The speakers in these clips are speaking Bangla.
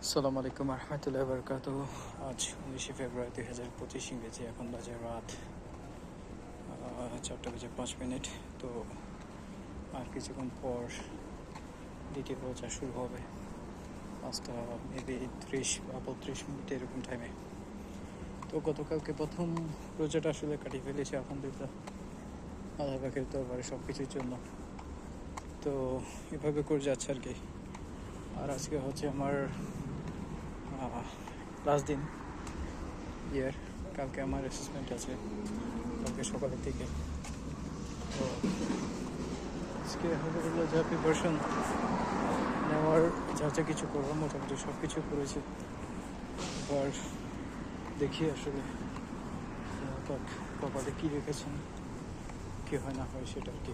আসসালামু আলাইকুম রহমতুল্লাহ বরকাত। আজ 19 ফেব্রুয়ারি 2025 ইংরেজি। এখন বাজে রাত 4:05। তো আর কিছুক্ষণ পর দ্বিতীয় রোজা শুরু হবে। 5টা মেবি 30 বা 32 মিনিট এরকম টাইমে। তো গতকালকে প্রথম রোজাটা আসলে কাটিয়ে ফেলেছি আলহামদুলিল্লাহ, আল্লাহ পাকের দরবারে সব কিছুর জন্য। তো এভাবে করে যাচ্ছে আর কি। আর আজকে হচ্ছে আমার লাস্ট দিন ইয়ার। কালকে আমার অ্যাসেসমেন্ট আছে, কালকে সকালের দিকে। তো আজকে আলহামদুলিল্লাহ যা প্রিপারেশন নেওয়ার যা যা কিছু করবো মোটামুটি সব কিছু করেছি। এবার দেখি আসলে কপালে কী রেখেছেন, কী হয় না হয় সেটা আর কি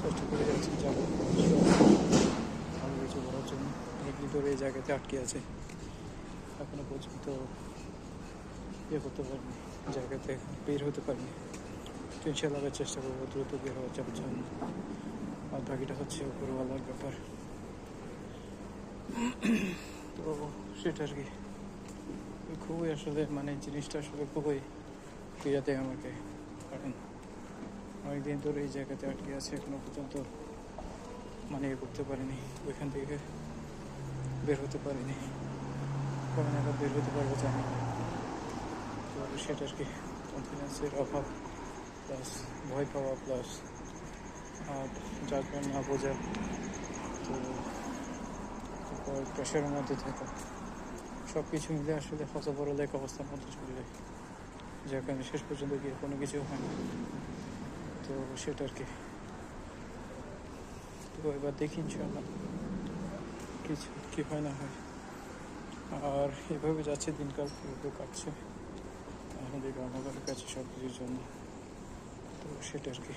চেষ্টা করে যাচ্ছি যাবো ভালো কিছু করার জন্য। অনেকদিন ধরে এই জায়গাতে আটকে আছে, এখনো পর্যন্ত করতে পারিনি, জায়গাতে বের হতে পারিনি। তো ইনশাআল্লাহ চেষ্টা করবো দ্রুত বের হওয়ার জন্য। আর বাকিটা হচ্ছে উপরওয়ালার ব্যাপার। তো সেটা আর কি খুবই আসলে জিনিসটা আসলে খুবই পীড়া দেয় আমাকে, কারণ অনেকদিন ধরে এই জায়গাতে আটকে আছে, এখনো পর্যন্ত করতে পারিনি, ওইখান থেকে বের হতে পারিনি। কবে নাগাদ বের হতে পারবো জানি না। তো সেটা আর কি কনফিডেন্সের অভাব, প্লাস ভয় পাওয়া, প্লাস জাজমেন্ট না বোঝা, তো তারপর প্রেশারের মধ্যে থাকা, সব কিছু মিলে আসলে হতবড় এক অবস্থার মধ্যে চলে যায়, যার কারণে শেষ পর্যন্ত গিয়ে কোনো কিছু হয় না। তো সেটা আর কি। তো এবার দেখি ইনশাআল্লাহ কিছু কী হয় না হয়। আর এভাবে যাচ্ছে দিনকাল, এভাবে কাটছে আমাদের গ্রামের কাছে সব কিছুর জন্য। তো সেটা আর কি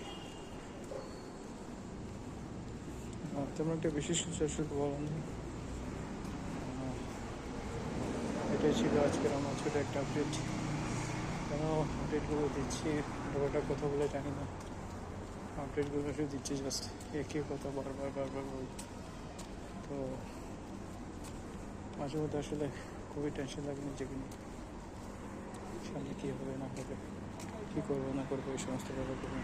তেমন একটা বিশেষ কিছু আসলে বলা নেই। এটাই ছিল আজকের আমার ছোটো একটা আপডেট। কেন আপডেটগুলো দিচ্ছি ওটা কথা বলে জানি না, আপডেটগুলো শুধু দিচ্ছি জাস্ট একই কথা বারবার বলি। তো মাঝে মধ্যে আসলে খুবই টেনশন লাগে নিজেকে নিয়ে, সামনে কী হবে না হবে, কী করবো না করবো, এই সমস্ত ব্যাপার করবো।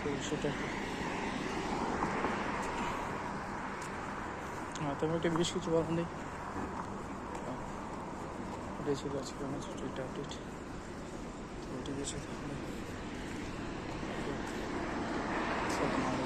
তো সেটা তেমন একটা বেশ কিছু বলার নেই। এটাই ছিল আজকে আমার ছোটো একটা আপডেট। তো ঠিক আছে, তাহলে